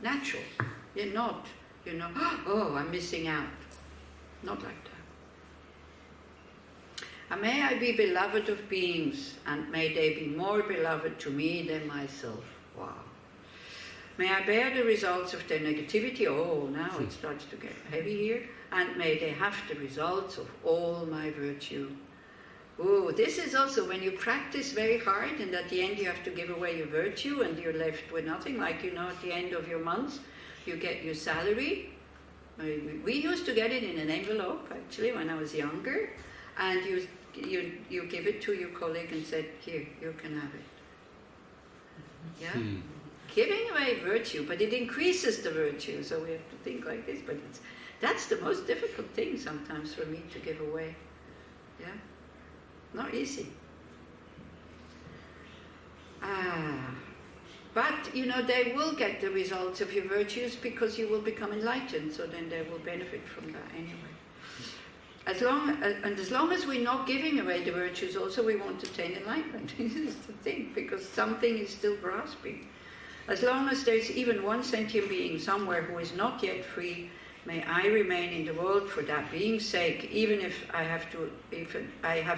natural. You're not, oh, I'm missing out. Not like that. And may I be beloved of beings, and may they be more beloved to me than myself. Wow. May I bear the results of their negativity. Oh, now it starts to get heavy here. And may they have the results of all my virtue. Oh, this is also when you practice very hard, and at the end you have to give away your virtue, and you're left with nothing. Like, at the end of your month, you get your salary. We used to get it in an envelope, actually, when I was younger. And you give it to your colleague and said, here, you can have it. Yeah? Giving away virtue, but it increases the virtue, so we have to think like this. But that's the most difficult thing sometimes for me to give away. Yeah? Not easy. But, they will get the results of your virtues because you will become enlightened, so then they will benefit from that anyway. As long as we're not giving away the virtues also, we won't attain enlightenment. This is the thing, because something is still grasping. As long as there's even one sentient being somewhere who is not yet free, may I remain in the world for that being's sake, even if I have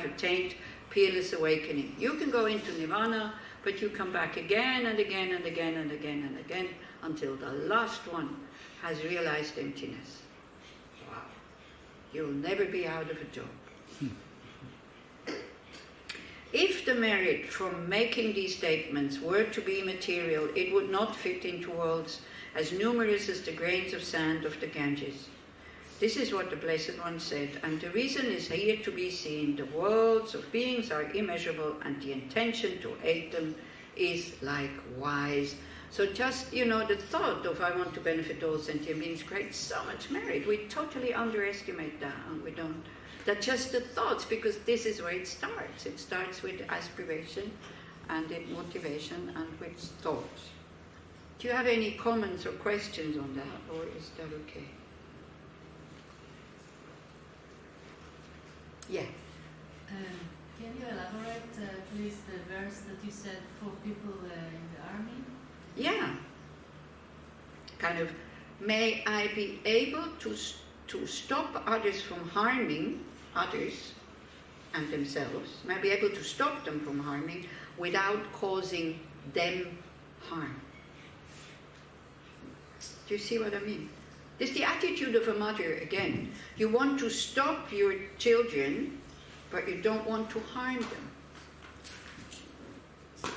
attained peerless awakening. You can go into nirvana, but you come back again and again and again and again and again until the last one has realized emptiness. Wow. You'll never be out of a job. If the merit from making these statements were to be material, it would not fit into worlds as numerous as the grains of sand of the Ganges. This is what the Blessed One said, and the reason is here to be seen. The worlds of beings are immeasurable, and the intention to aid them is likewise. So just, the thought of I want to benefit all sentient beings creates so much merit. We totally underestimate that, and we don't. That's just the thoughts, because this is where it starts. It starts with aspiration and motivation and with thoughts. Do you have any comments or questions on that, or is that okay? Yeah. Can you elaborate, please, the verse that you said for people in the army? Yeah. Kind of, may I be able to stop others from harming others and themselves. May I be able to stop them from harming without causing them harm. Do you see what I mean? It's the attitude of a mother again. You want to stop your children, but you don't want to harm them. Okay.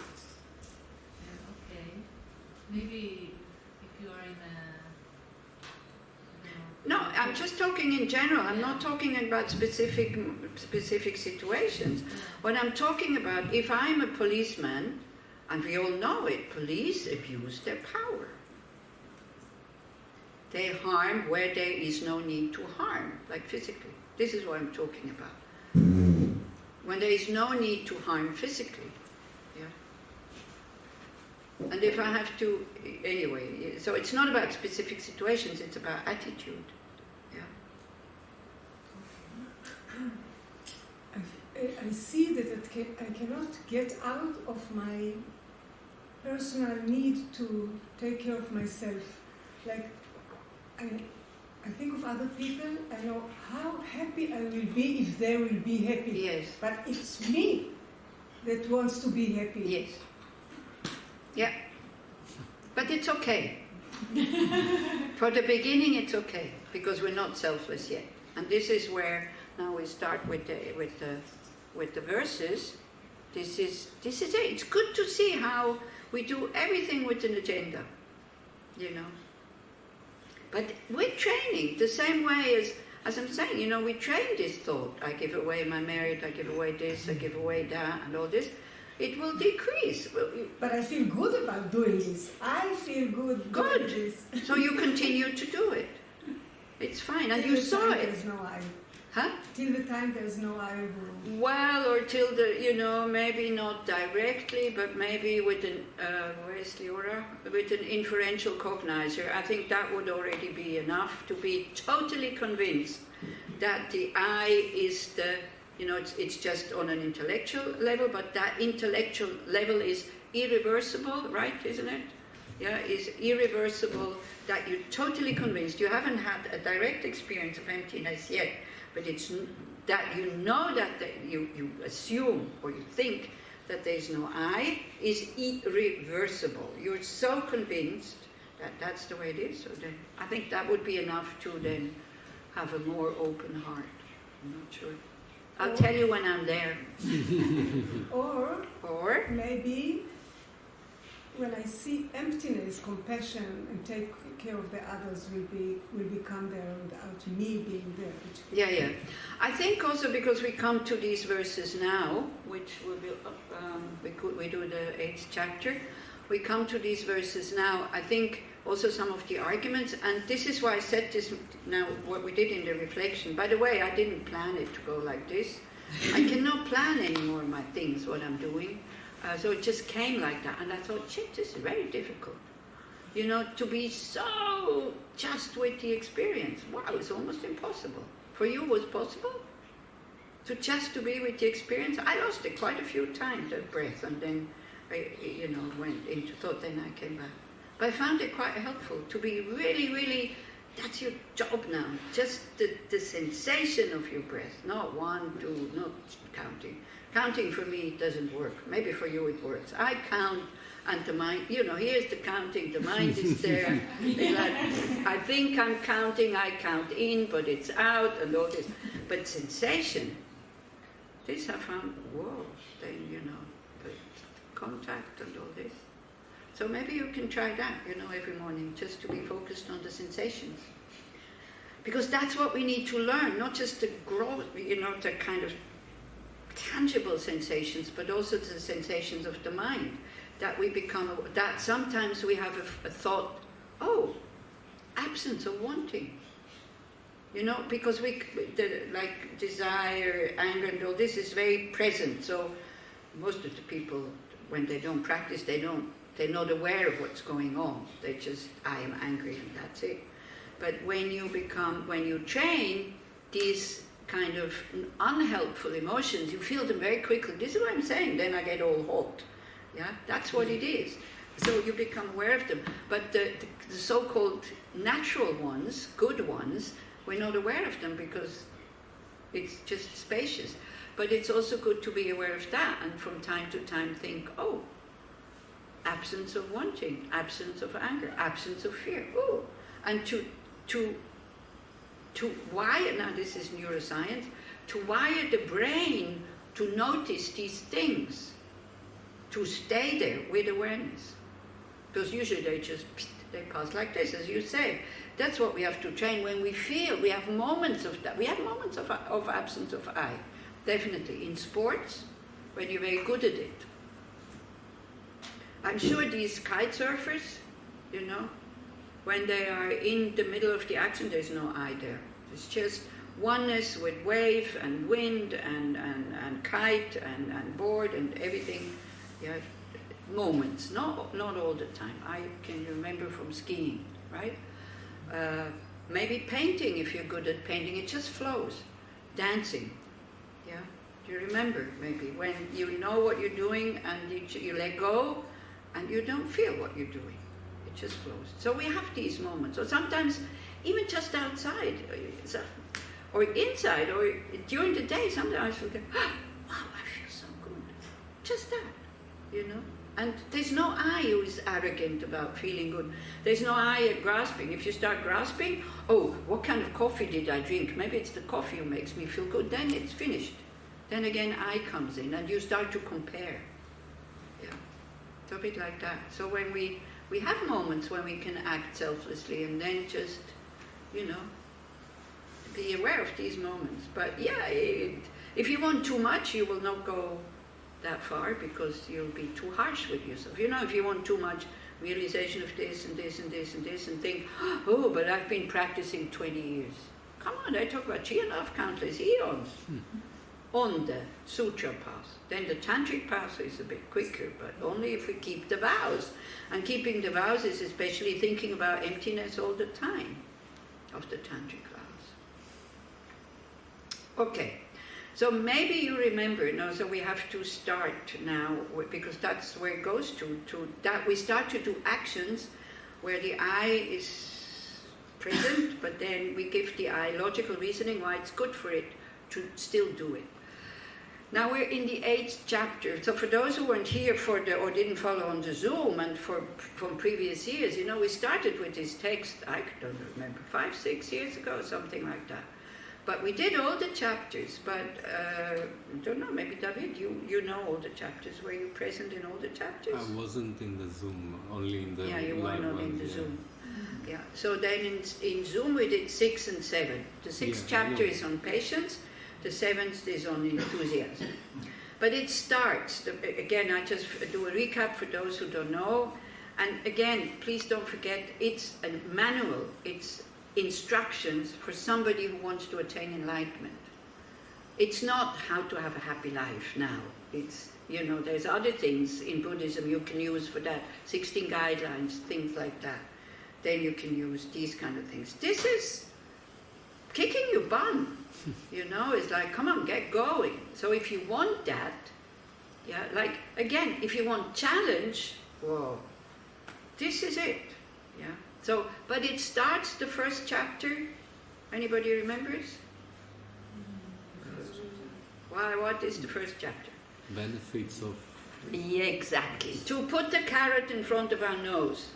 Maybe if you are in a... No, I'm just talking in general. I'm not talking about specific situations. What I'm talking about, if I'm a policeman, and we all know it, police abuse their power. They harm where there is no need to harm, like physically. This is what I'm talking about. When there is no need to harm physically. Yeah. And if I have to, anyway, so it's not about specific situations, it's about attitude. Yeah. I see that I cannot get out of my personal need to take care of myself. Like, I think of other people, I know how happy I will be if they will be happy. Yes. But it's me that wants to be happy. Yes. Yeah. But it's okay. For the beginning, it's okay, because we're not selfless yet. And this is where now we start with the verses. This is it. It's good to see how we do everything with an agenda, But with training, the same way as I'm saying, we train this thought. I give away my merit, I give away this, I give away that, and all this. It will decrease. But I feel good about doing this. I feel good doing this. So you continue to do it. It's fine. And you saw it. There's no I. Huh? Till the time there's no I. Well, or till maybe not directly, but maybe with an, where's Leora? With an inferential cognizer. I think that would already be enough to be totally convinced that the I is the, it's just on an intellectual level, but that intellectual level is irreversible, right, isn't it? is irreversible, that you're totally convinced. You haven't had a direct experience of emptiness yet, but it's that you know that you assume or you think that there's no I is irreversible. You're so convinced that that's the way it is. So then I think that would be enough to then have a more open heart. I'm not sure. I'll tell you when I'm there. Or maybe when I see emptiness, compassion, and take care of the others will become there without me being there. Yeah. I think also because we come to these verses now, which will be we do the 8th chapter. We come to these verses now. I think also some of the arguments, and this is why I said this now. What we did in the reflection. By the way, I didn't plan it to go like this. I cannot plan anymore my things, what I'm doing. So it just came like that, and I thought, shit, this is very difficult. To be so just with the experience. Wow, it's almost impossible. For you, was possible? To be with the experience? I lost it quite a few times, that breath, and then I, went into thought, then I came back. But I found it quite helpful to be really, really, that's your job now. Just the sensation of your breath, not 1, 2, not counting. Counting for me doesn't work. Maybe for you it works. I count, and the mind, here's the counting, the mind is there. I think I'm counting, I count in, but it's out, and all this. But sensation, this I found, whoa, then, the contact and all this. So maybe you can try that, every morning, just to be focused on the sensations. Because that's what we need to learn, not just the growth, the kind of tangible sensations, but also the sensations of the mind, that we become, that sometimes we have a thought, absence of wanting, because like desire, anger and all this is very present. So most of the people, when they don't practice, they're not aware of what's going on. They just, I am angry and that's it. But when you train these kind of unhelpful emotions, you feel them very quickly. This is what I'm saying. Then I get all hot. Yeah, that's what it is. So you become aware of them. But the so-called natural ones, good ones, we're not aware of them because it's just spacious. But it's also good to be aware of that, and from time to time think, absence of wanting, absence of anger, absence of fear. And to wire, now this is neuroscience, to wire the brain to notice these things, to stay there with awareness. Because usually they pass like this, as you say. That's what we have to train. When we feel, we have moments of that. We have moments of absence of I, definitely. In sports, when you're very good at it. I'm sure these kite surfers, when they are in the middle of the action, there's no I there. It's just oneness with wave and wind and kite and board and everything. Yeah, moments, not all the time. I can remember from skiing, right? Maybe painting, if you're good at painting, it just flows. Dancing, yeah. Do you remember maybe when you know what you're doing and you let go and you don't feel what you're doing? It just flows. So we have these moments. Or sometimes even just outside, or inside, or during the day, sometimes I feel like, wow, I feel so good. Just that, And there's no I who is arrogant about feeling good. There's no I at grasping. If you start grasping, what kind of coffee did I drink? Maybe it's the coffee who makes me feel good. Then it's finished. Then again, I comes in, and you start to compare. Yeah, it's a bit like that. So when we have moments when we can act selflessly, and then just, be aware of these moments. But yeah, if you want too much, you will not go that far because you'll be too harsh with yourself. If you want too much realization of this and this and this and this and think, but I've been practicing 20 years. Come on, I talk about 3.5 countless eons on the sutra path. Then the tantric path is a bit quicker, but only if we keep the vows. And keeping the vows is especially thinking about emptiness all the time of the tantric vows. Okay, So maybe you remember, no, so we have to start now, because that's where it goes to that we start to do actions where the I is present, but then we give the I logical reasoning why it's good for it to still do it. Now we're in the 8th chapter, so for those who weren't here or didn't follow on the Zoom and from previous years, we started with this text, I don't remember, 5-6 years ago, something like that. But we did all the chapters, but I don't know, maybe David, you know all the chapters. Were you present in all the chapters? I wasn't in the Zoom, only in the Yeah, you were live not one, in the yeah. Zoom. Yeah, so then in Zoom we did 6 and 7. The 6th chapter is on patience, the 7th is on enthusiasm. But it starts, again, I just do a recap for those who don't know. And again, please don't forget, it's a manual, it's instructions for somebody who wants to attain enlightenment. It's not how to have a happy life now. It's, there's other things in Buddhism you can use for that, 16 guidelines, things like that. Then you can use these kind of things. This is kicking your bum, it's like, come on, get going. So if you want that, like, again, if you want challenge, whoa, this is it, So, but it starts the first chapter. Anybody remembers? Why? What is the first chapter? Benefits of... Yeah, exactly. To put the carrot in front of our nose.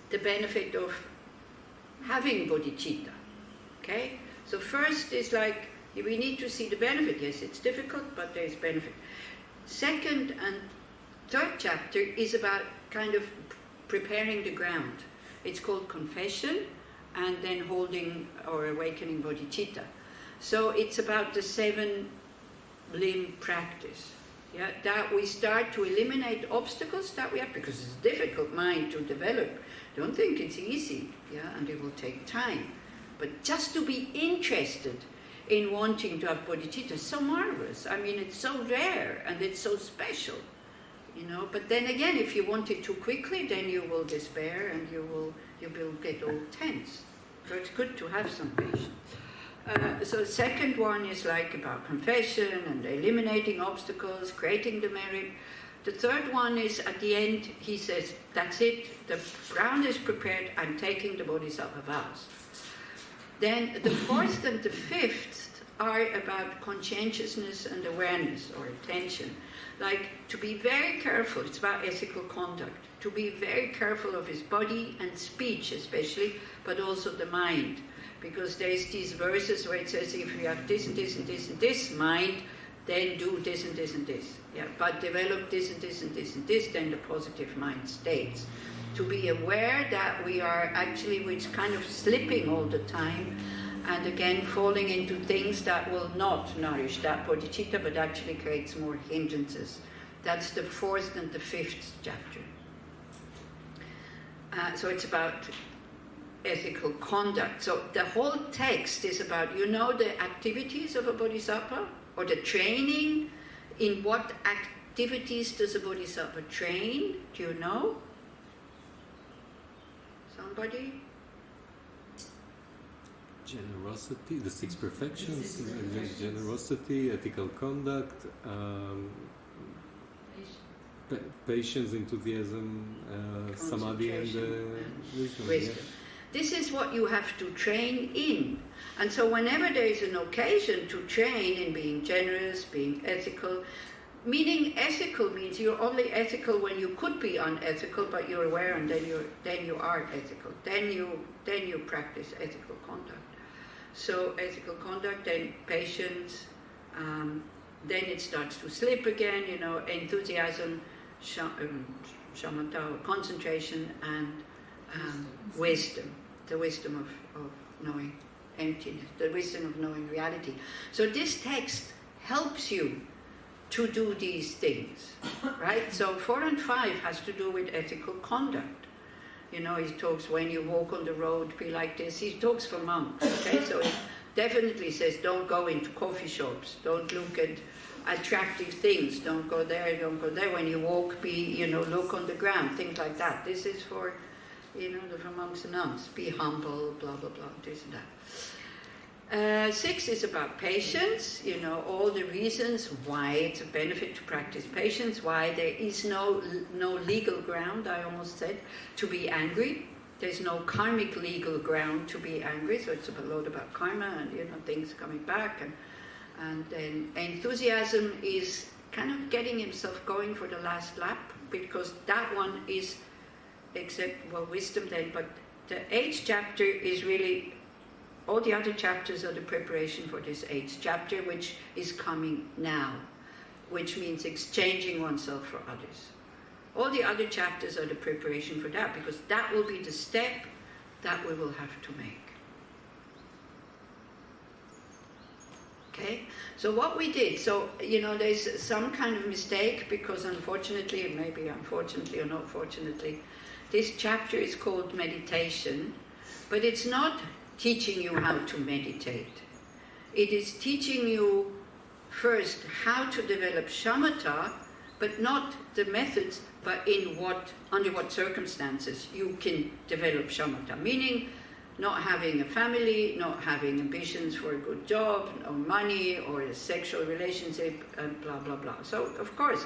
The benefit of having bodhicitta. Okay? So first is like, we need to see the benefit. Yes, it's difficult, but there's benefit. Second and third chapter is about kind of preparing the ground. It's called confession and then holding or awakening bodhicitta. So it's about the 7-limb practice. That we start to eliminate obstacles that we have, because it's a difficult mind to develop. Don't think it's easy, and it will take time. But just to be interested in wanting to have bodhicitta is so marvelous. I mean, it's so rare and it's so special. But then again, if you want it too quickly, then you will despair and you will get all tense. So it's good to have some patience. So the second one is like about confession and eliminating obstacles, creating the merit. The third one is at the end, he says, that's it, the ground is prepared, I'm taking the Bodhisattva vows. Then the 4th and the 5th are about conscientiousness and awareness or attention. Like to be very careful, it's about ethical conduct, to be very careful of his body and speech especially, but also the mind. Because there's these verses where it says if you have this and this and this and this mind, then do this and this and this. But develop this and this and this and this, then the positive mind states. To be aware that we are actually, which kind of slipping all the time, and again falling into things that will not nourish that bodhicitta, but actually creates more hindrances. That's the 4th and the 5th chapter. So it's about ethical conduct. So the whole text is about, the activities of a bodhisattva, or the training. In what activities does a bodhisattva train? Do you know? Somebody? Generosity, the 6 perfections, generosity, ethical conduct, patience, enthusiasm, samadhi and wisdom. Yeah. This is what you have to train in. And so whenever there is an occasion to train in being generous, being ethical, meaning ethical means you're only ethical when you could be unethical, but you're aware, and then you are ethical. Then you practice ethical conduct. So ethical conduct, then patience, then it starts to slip again, enthusiasm, shamatha, concentration, and wisdom, the wisdom of knowing emptiness, the wisdom of knowing reality. So this text helps you to do these things, right? So 4 and 5 has to do with ethical conduct. He talks when you walk on the road, be like this. He talks for monks, okay? So he definitely says don't go into coffee shops, don't look at attractive things, don't go there, don't go there. When you walk, look on the ground, things like that. This is for, for monks and nuns. Be humble, blah, blah, blah, this and 6 is about patience, all the reasons why it's a benefit to practice patience, why there is no legal ground, I almost said, to be angry. There's no karmic legal ground to be angry, so it's a lot about karma and things coming back. And then enthusiasm is kind of getting himself going for the last lap, because that one is, wisdom then, but the 8th chapter is really, all the other chapters are the preparation for this 8th chapter, which is coming now, which means exchanging oneself for others. All the other chapters are the preparation for that, because that will be the step that we will have to make. Okay? So what we did, there's some kind of mistake, because unfortunately, maybe unfortunately or not fortunately, this chapter is called meditation, but it's not teaching you how to meditate. It is teaching you first how to develop shamatha, but not the methods, but under what circumstances you can develop shamatha. Meaning, not having a family, not having ambitions for a good job, or money, or a sexual relationship, and blah, blah, blah. So, of course,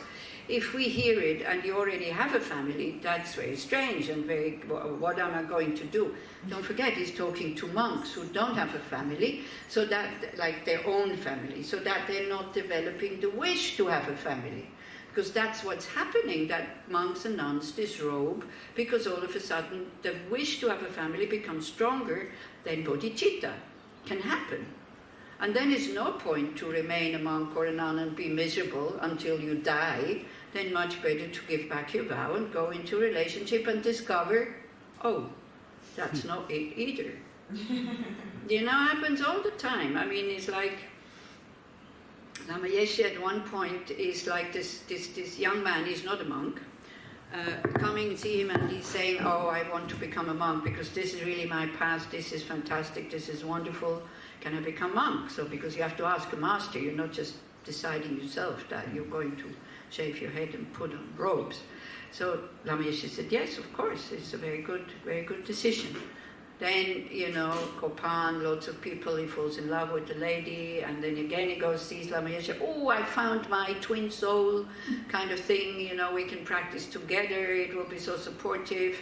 if we hear it and you already have a family, that's very strange and very, what am I going to do? Don't forget, he's talking to monks who don't have a family, so that, like their own family, so that they're not developing the wish to have a family. Because that's what's happening, that monks and nuns disrobe, because all of a sudden the wish to have a family becomes stronger than bodhicitta can happen. And then it's no point to remain a monk or a nun and be miserable until you die. Then much better to give back your vow and go into a relationship and discover, oh, that's not it either. Happens all the time. I mean, it's like, Lama Yeshe at one point is like this young man, he's not a monk, coming and see him and he's saying, oh, I want to become a monk because this is really my path, this is fantastic, this is wonderful, can I become monk? So because you have to ask a master, you're not just deciding yourself that you're going to shave your head and put on robes. So Lama Yeshe said, yes, of course, it's a very good decision. Then, Kopan, lots of people, he falls in love with the lady, and then again he goes, sees Lama Yeshe, oh, I found my twin soul, kind of thing, we can practice together, it will be so supportive,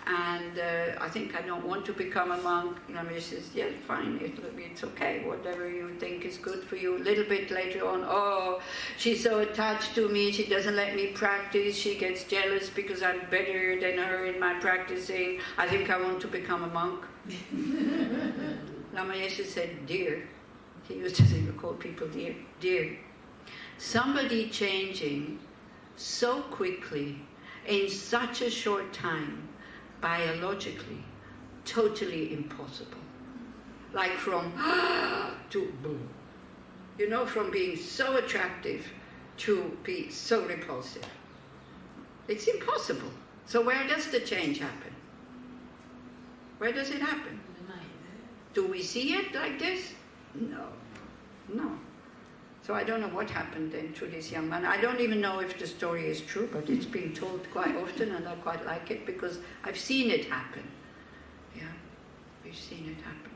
and I think I don't want to become a monk. Lama Yeshe says, yeah, fine, it's okay, whatever you think is good for you. A little bit later on, oh, she's so attached to me, she doesn't let me practice, she gets jealous because I'm better than her in my practicing, I think I want to become a monk. Lama Yeshe said, dear, he used to call people dear, somebody changing so quickly in such a short time, biologically, totally impossible. Like from to boom. From being so attractive to be so repulsive. It's impossible. So where does the change happen? Where does it happen? Do we see it like this? No. So I don't know what happened then to this young man. I don't even know if the story is true, but it's been told quite often and I quite like it because I've seen it happen. Yeah, we've seen it happen.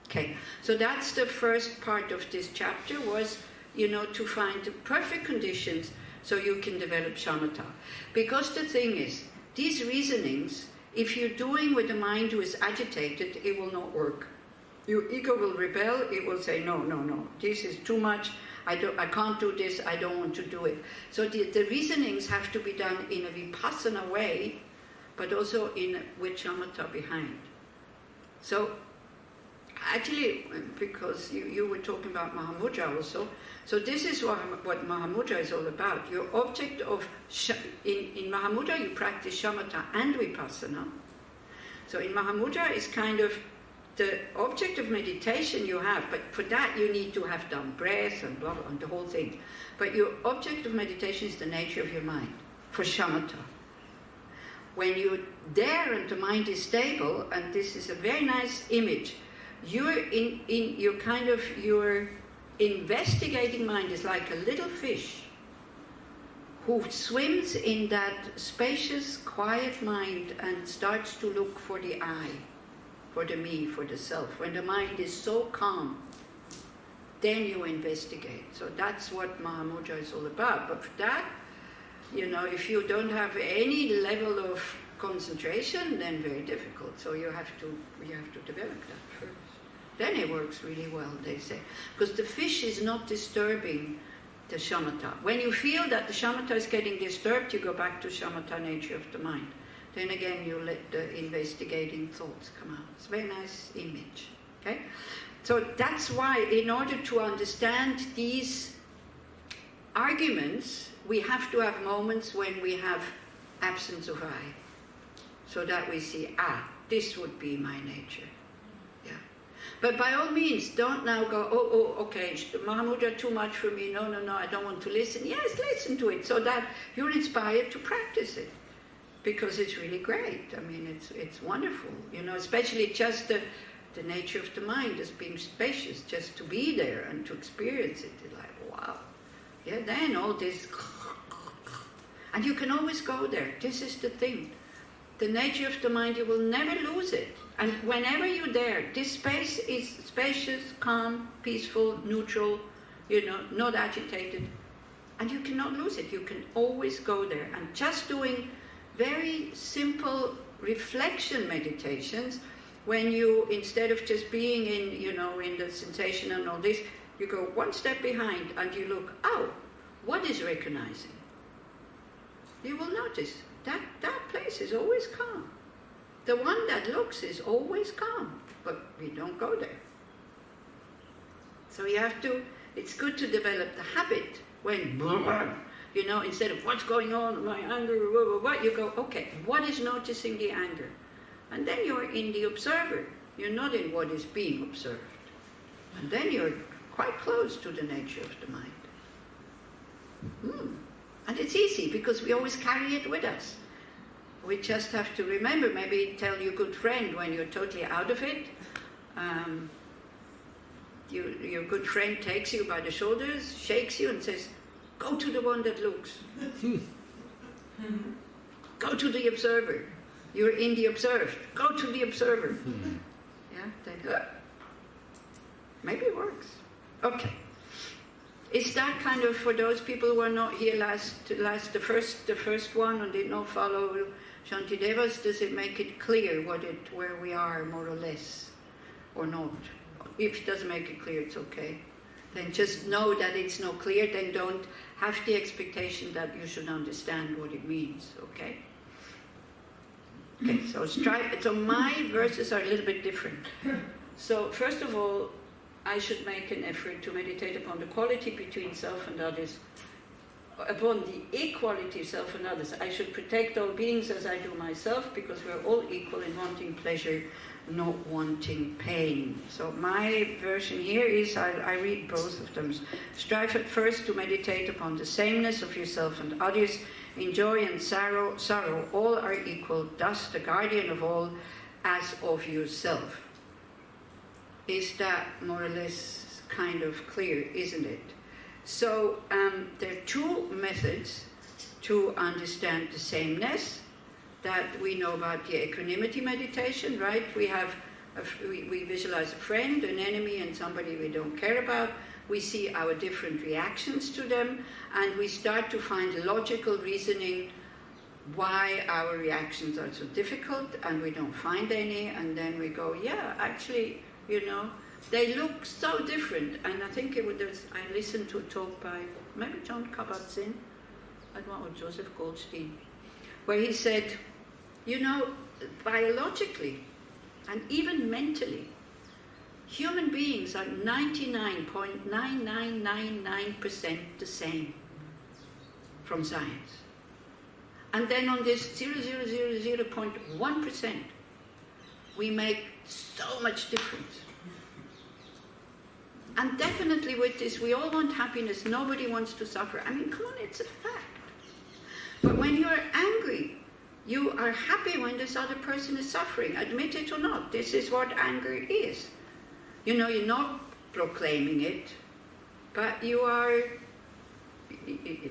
Okay, so that's the first part of this chapter was, to find the perfect conditions so you can develop shamatha. Because the thing is, these reasonings, if you're doing with a mind who is agitated, it will not work. Your ego will rebel, it will say, no, this is too much, I can't do this, I don't want to do it. So the reasonings have to be done in a vipassana way, but also with shamatha behind. So, actually, because you were talking about Mahamudra also, so this is what Mahamudra is all about. Your object of, in Mahamudra you practice shamatha and vipassana. So in Mahamudra is kind of the object of meditation you have, but for that you need to have done breath and blah, blah, and the whole thing. But your object of meditation is the nature of your mind, for shamatha. When you're there and the mind is stable, and this is a very nice image, your investigating mind is like a little fish who swims in that spacious, quiet mind and starts to look for the I, for the me, for the self. When the mind is so calm, then you investigate. So that's what Mahamudra is all about. But for that, if you don't have any level of concentration, then very difficult. So you have to develop that first. Then it works really well, they say. Because the fish is not disturbing the shamatha. When you feel that the shamatha is getting disturbed, you go back to shamatha nature of the mind. Then again, you let the investigating thoughts come out. It's a very nice image. Okay? So that's why, in order to understand these arguments, we have to have moments when we have absence of I. So that we see, this would be my nature. Yeah. But by all means, don't now go, okay, Mahamudra too much for me. No, I don't want to listen. Yes, listen to it so that you're inspired to practice it. Because it's really great. I mean, it's wonderful. Especially just the nature of the mind as being spacious, just to be there and to experience it. It's like, wow. Yeah, then all this... And you can always go there. This is the thing. The nature of the mind, you will never lose it. And whenever you're there, this space is spacious, calm, peaceful, neutral, not agitated. And you cannot lose it. You can always go there. And just doing very simple reflection meditations, when you, instead of just being in the sensation and all this, you go one step behind and you look, what is recognizing? You will notice that place is always calm. The one that looks is always calm, but we don't go there. So you have to, it's good to develop the habit when, instead of what's going on, my anger, you go, okay, what is noticing the anger? And then you're in the observer. You're not in what is being observed. And then you're quite close to the nature of the mind. And it's easy because we always carry it with us. We just have to remember, maybe tell your good friend when you're totally out of it. Your good friend takes you by the shoulders, shakes you and says, go to the one that looks. Go to the observer. You're in the observed. Go to the observer. Yeah, maybe it works. Okay. Is that kind of, for those people who were not here the first one and did not follow Shantideva's, does it make it clear where we are more or less, or not? If it doesn't make it clear, it's okay. Then just know that it's not clear, then don't have the expectation that you should understand what it means, okay? Okay, so my verses are a little bit different. So first of all, I should make an effort to meditate upon the quality between self and others, upon the equality of self and others. I should protect all beings as I do myself, because we're all equal in wanting pleasure, not wanting pain. So my version here is, I read both of them. Strive at first to meditate upon the sameness of yourself and others. In joy and sorrow, all are equal, thus the guardian of all as of yourself. Is that more or less kind of clear, isn't it? So there are two methods to understand the sameness that we know about the equanimity meditation, right? We visualize a friend, an enemy, and somebody we don't care about. We see our different reactions to them, and we start to find logical reasoning why our reactions are so difficult, and we don't find any, and then we go, yeah, actually, they look so different. And I think I listened to a talk by maybe John Kabat-Zinn, I don't know, or Joseph Goldstein, where he said, biologically and even mentally, human beings are 99.9999% the same from science. And then on this 0.1%, we make so much difference. And definitely with this, we all want happiness. Nobody wants to suffer. I mean, come on, it's a fact. But when you're angry, you are happy when this other person is suffering. Admit it or not, this is what anger is. You're not proclaiming it, but you are...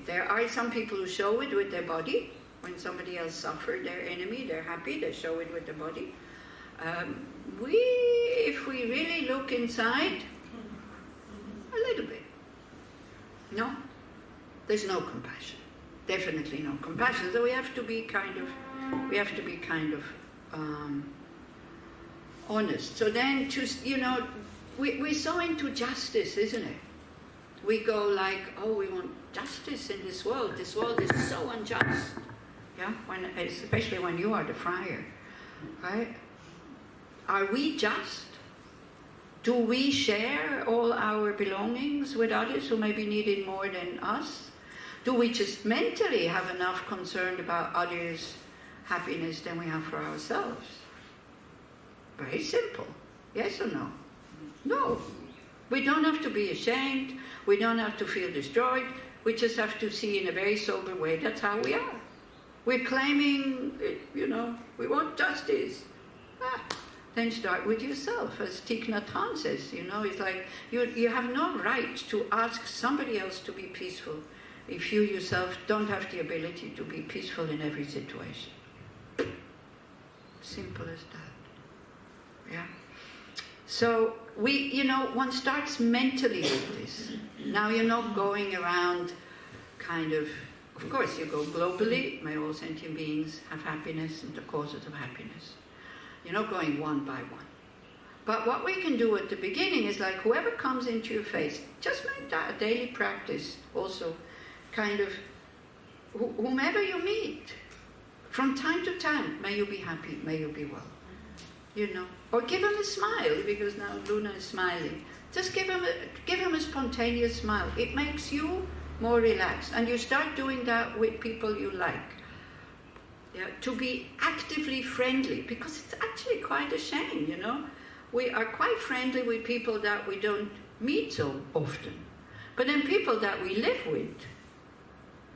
There are some people who show it with their body. When somebody else suffers, their enemy, they're happy, they show it with their body. If we really look inside, A little bit. No? There's no compassion. Definitely no compassion. So we have to be kind of honest. So then, we're so into justice, isn't it? We go like, oh, we want justice in this world. This world is so unjust. Yeah, especially when you are the friar, right? Are we just? Do we share all our belongings with others who maybe need it more than us? Do we just mentally have enough concern about others' happiness than we have for ourselves? Very simple. Yes or no? No. We don't have to be ashamed. We don't have to feel destroyed. We just have to see in a very sober way that's how we are. We're claiming, we want justice. Then start with yourself, as Thich Nhat Hanh says. It's like you have no right to ask somebody else to be peaceful if you yourself don't have the ability to be peaceful in every situation. Simple as that. Yeah. So one starts mentally with this. Now you're not going around of course you go globally, may all sentient beings have happiness and the causes of happiness. You're not going one by one. But what we can do at the beginning is like whoever comes into your face, just make that a daily practice also, whomever you meet, from time to time, may you be happy, may you be well. Or give him a smile, because now Luna is smiling. Just give him a spontaneous smile. It makes you more relaxed. And you start doing that with people you like. Yeah, to be actively friendly, because it's actually quite a shame, We are quite friendly with people that we don't meet so often. But then people that we live with,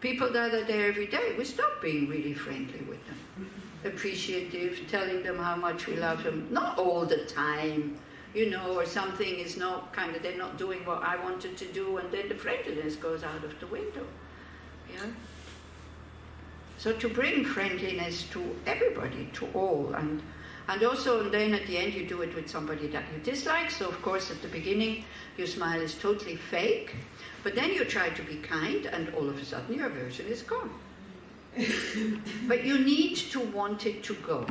people that are there every day, we stop being really friendly with them. Appreciative, telling them how much we love them. Not all the time, or something is not they're not doing what I wanted to do, and then the friendliness goes out of the window. Yeah? So to bring friendliness to everybody, to all, and also then at the end you do it with somebody that you dislike. So of course at the beginning your smile is totally fake, but then you try to be kind, and all of a sudden your aversion is gone. But you need to want it to go.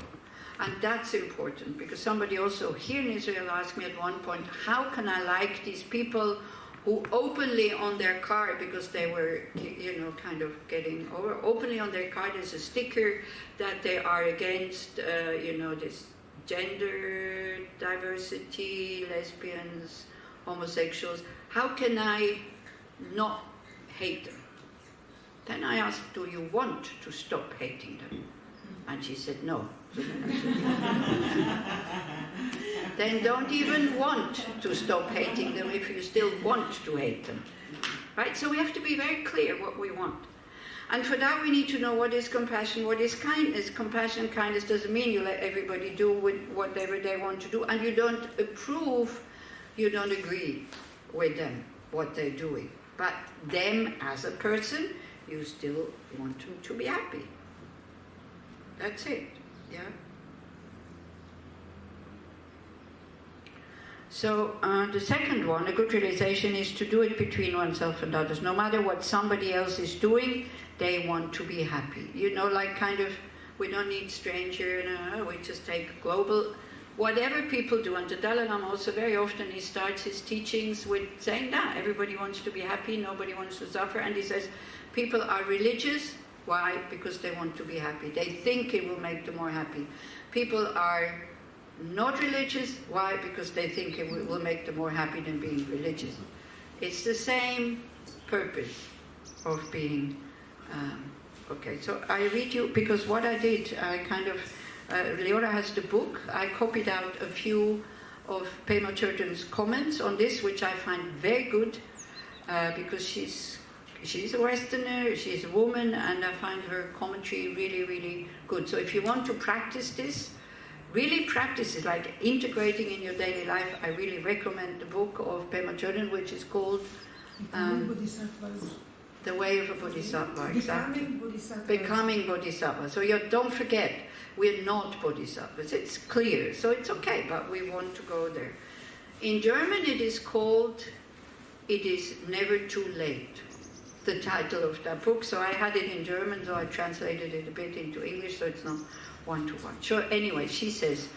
And that's important, because somebody also here in Israel asked me at one point, how can I like these people who openly on their car, because they were, getting over, openly on their car there's a sticker that they are against, this gender diversity, lesbians, homosexuals. How can I not hate them? Then I asked, do you want to stop hating them? And she said, no. Then don't even want to stop hating them if you still want to hate them. Right? So we have to be very clear what we want. And for that we need to know what is compassion, what is kindness. Compassion and kindness doesn't mean you let everybody do whatever they want to do, and you don't approve, you don't agree with them, what they're doing. But them as a person, you still want them to be happy. That's it. Yeah. So the second one, a good realization, is to do it between oneself and others. No matter what somebody else is doing, they want to be happy. We don't need stranger, we just take global, whatever people do. And the Dalai Lama also very often, he starts his teachings with saying that everybody wants to be happy, nobody wants to suffer. And he says, people are religious. Why? Because they want to be happy. They think it will make them more happy. People are not religious. Why? Because they think it will make them more happy than being religious. It's the same purpose of being... okay, so I read you, because what I did, Leora has the book. I copied out a few of Pema Chodron's comments on this, which I find very good, because she's a Westerner, she's a woman, and I find her commentary really, really good. So if you want to practice this, really practice it, like integrating in your daily life, I really recommend the book of Pema Chodron, which is called The Way of a Bodhisattva. Exactly. Becoming Bodhisattva. So don't forget, we're not Bodhisattvas. It's clear, so it's okay, but we want to go there. In German it is called it is never too late, the title of that book. So I had it in German, so I translated it a bit into English, so it's not one-to-one. So anyway, she says,